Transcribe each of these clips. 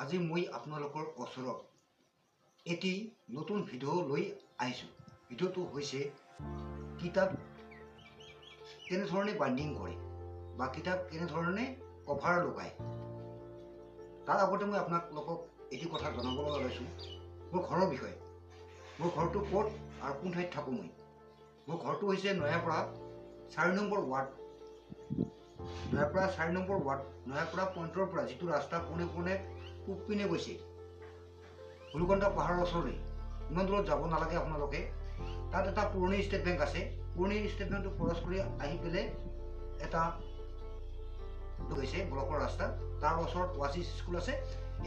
আজি মই আপোনালোকৰ ওচৰত এটি নতুন ভিডিঅ' লৈ আহিছোঁ। ভিডিঅ'টো হৈছে কিতাপ কেনেধৰণে বাইণ্ডিং কৰে বা কিতাপ কেনেধৰণে কভাৰ লগায়। তাৰ আগতে মই আপোনালোকক এটি কথা জনাবলৈ ওলাইছোঁ মোৰ ঘৰৰ বিষয়ে। মোৰ ঘৰটো ক'ত আৰু কোন ঠাইত থাকোঁ মই। মোৰ ঘৰটো হৈছে Nayapara 4 number ward. Nayapara 4 number ward, Nayapara পইণ্টৰ পৰা যিটো ৰাস্তা পোনে পোনে পূব পিনে গৈছে হুলুকন্দা পাহাৰৰ ওচৰলৈ, ইমান দূৰত যাব নালাগে আপোনালোকে। তাত এটা পুৰণি ষ্টেট বেংক আছে। পুৰণি ষ্টেট বেংকটো ক্ৰছ কৰি আহি পেলাই এটা গৈছে ব্লকৰ ৰাস্তা, তাৰ ওচৰত ৱাচিছ স্কুল আছে।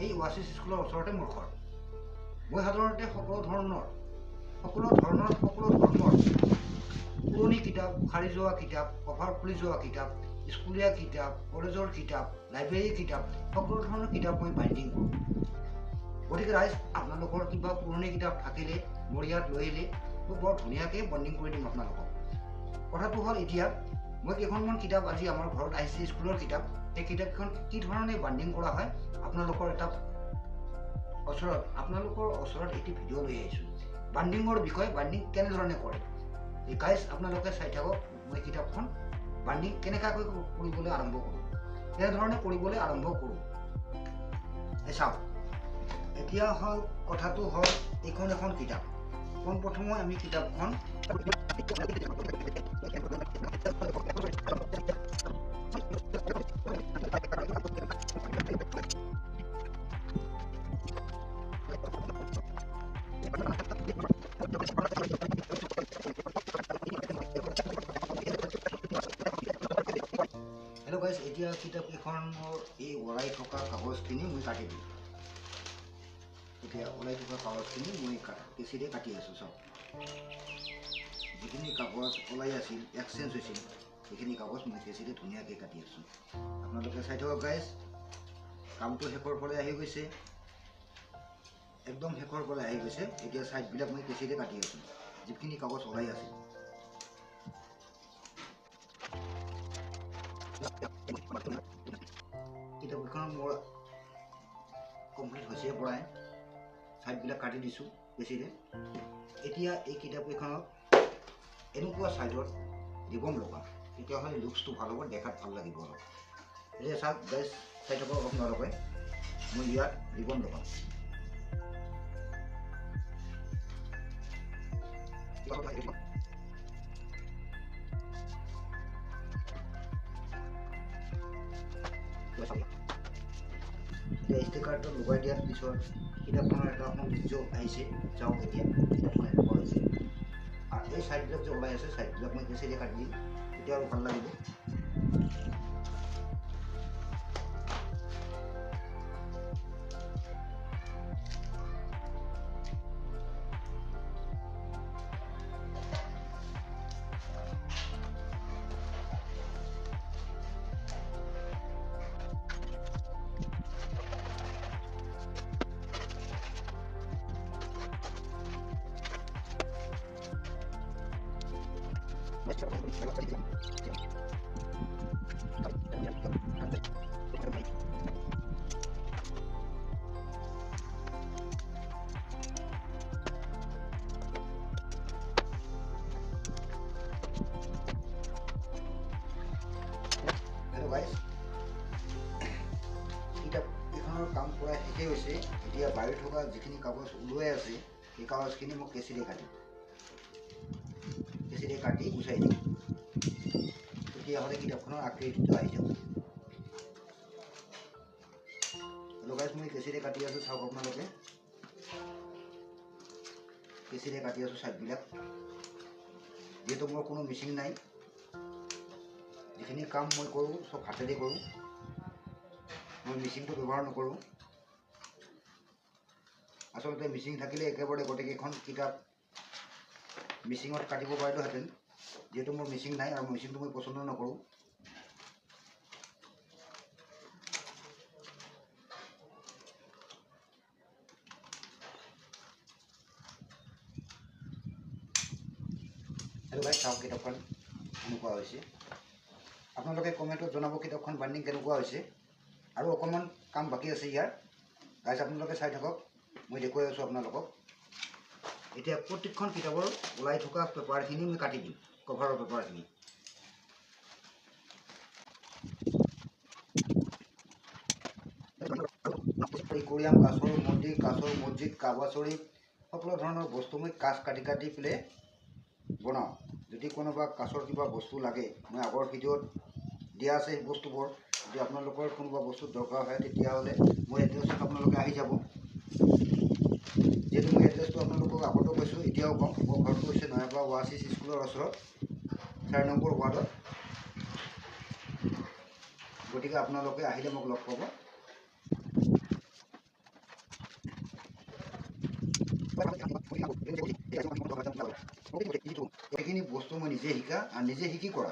এই ৱাচিছ স্কুলৰ ওচৰতে মোৰ ঘৰ। মই সাধাৰণতে সকলো ধৰণৰ পুৰণি কিতাপ, সাৰি যোৱা কিতাপ, কভাৰ খুলি যোৱা কিতাপ, স্কুলীয়া কিতাপ, কলেজৰ কিতাপ, লাইব্ৰেৰীৰ কিতাপ, সকলো ধৰণৰ কিতাপ মই বাইণ্ডিং কৰোঁ। গতিকে ৰাইজ, আপোনালোকৰ কিবা পুৰণি কিতাপ থাকিলে মোৰ ইয়াত লৈ আহিলে মই বৰ ধুনীয়াকৈ বণ্ডিং কৰি দিম আপোনালোকক। কথাটো হ'ল এতিয়া মই কেইখনমান কিতাপ আজি আমাৰ ঘৰত আহিছে, স্কুলৰ কিতাপ। সেই কিতাপখন কি ধৰণে বাইণ্ডিং কৰা হয় আপোনালোকৰ ওচৰত এটি ভিডিঅ' লৈ আহিছোঁ বাইণ্ডিঙৰ বিষয়ে। বাইণ্ডিং কেনেধৰণে কৰে এই গাইজ আপোনালোকে চাই থাকক। মই কিতাপখন বাইণ্ডিং কেনেকুৱাকৈ কৰিবলৈ আৰম্ভ কৰোঁ, কেনেধৰণে কৰিবলৈ আৰম্ভ কৰোঁ চাওক। এতিয়া হ'ল কথাটো হ'ল এইখন এখন কিতাপ। পোনপ্ৰথমে আমি কিতাপখন হেল্ল' গাইজ, এতিয়া কিতাপকেইখনৰ এই ওলাই থকা কাগজখিনি মই কাটি দিম। এতিয়া ওলাই থকা কাগজখিনি মই কেঁচিৰে কাটি আছোঁ। চাওক, যিখিনি কাগজ ওলাই আছিল, এক্সচেঞ্জ হৈছিল, সেইখিনি কাগজ মই কেঁচিৰে ধুনীয়াকৈ কাটি আছোঁ। আপোনালোকে চাই থাকক গাইজ। কামটো শেষৰ ফালে আহি গৈছে, একদম শেষৰ ফালে আহি গৈছে। এতিয়া ছাইডবিলাক মই কেঁচিৰে কাটি আছোঁ, যিখিনি কাগজ ওলাই আছিল। কিতাপকেইখন মোৰ কমপ্লিট হৈছে পৰাই, ছাইডবিলাক কাটি দিছোঁ কেঁচিৰে। এতিয়া এই কিতাপকেইখনত এনেকুৱা ছাইডত ৰিবন লগাম, তেতিয়াহ'লে লুকছটো ভাল হ'ব, দেখাত ভাল লাগিব অলপ। এতিয়া চাওক গাইজ, চাই থাকক আপোনালোকে। মই ইয়াত ৰিবন লগাম। এতিয়া ষ্টিকাৰটো লগাই দিয়াৰ পিছত কিতাপখনৰ এটা সৌন্দৰ্য আহিছে। চাওক, এতিয়া কিতাপখন এনেকুৱা হৈছে। আৰু এই ছাইডবিলাক যে ওলাই আছে, ছাইডবিলাক মই কেঁচিৰে কাটি দিম, তেতিয়া আৰু ভাল লাগিব। হেল্ল' গাইজ, কিতাপকেইখনৰ কাম কৰা শেষেই হৈছে। এতিয়া বাহিৰত থকা যিখিনি কাগজ ওলোৱাই আছে, সেই কাগজখিনি মই কেঁচিৰে কাটি গুচাই দিম। তেতিয়াহ'লে কিতাপখনৰ আকৃতিটো আহি যাব। হেল্ল' গাইজ, মই কেঁচিৰে কাটি আছোঁ। চাওক আপোনালোকে, কেঁচিৰে কাটি আছোঁ ছাইডবিলাক। যিহেতু মোৰ কোনো মেচিন নাই, যিখিনি কাম মই কৰোঁ চব হাতেৰে কৰোঁ, মই মেচিনটো ব্যৱহাৰ নকৰোঁ। আচলতে মেচিন থাকিলে একেবাৰে গোটেইকেইখন কিতাপ মেচিনত কাটিব পাৰিলোহেঁতেন। যিহেতু মোৰ মেচিন নাই আৰু মেচিনটো মই পচন্দ নকৰোঁ। হেল্ল' গাইজ, চাওক কিতাপখন এনেকুৱা হৈছে। আপোনালোকে কমেণ্টত জনাব কিতাপখন বাইণ্ডিং কেনেকুৱা হৈছে। আৰু অকণমান কাম বাকী আছে ইয়াৰ। গাইজ আপোনালোকে চাই থাকক, মই দেখুৱাই আছোঁ আপোনালোকক। এতিয়া প্ৰত্যেকখন কিতাপৰ ওলাই থকা পেপাৰখিনি মই কাটি দিম, কভাৰৰ পেপাৰখিনি। কৰিয়াম কাছৰ মন্দিৰ, কাছৰ মছজিদ, কাবা শ্বৰীফ সকলো ধৰণৰ বস্তু মই কাঠ কাটি কাটি পেলাই বনাওঁ। যদি কোনোবা কাছৰ কিবা বস্তু লাগে, মই আগৰ ভিডিঅ'ত দিয়া আছে সেই বস্তুবোৰ। যদি আপোনালোকৰ কোনোবা বস্তু দৰকাৰ হয় তেতিয়াহ'লে মোৰ এড্ৰেছত আপোনালোকে আহি যাব। যিহেতু মই এড্ৰেছটো আপোনালোকক আগতো কৈছোঁ, এতিয়াও কম। মোৰ ঘৰটো হৈছে নয়াপাৰা ৱাচিছ স্কুলৰ ওচৰত 4 নম্বৰ ৱাৰ্ডত। গতিকে আপোনালোকে আহিলে মোক লগ পাব। এইখিনি বস্তু মই নিজে শিকা আৰু নিজে শিকি কৰা।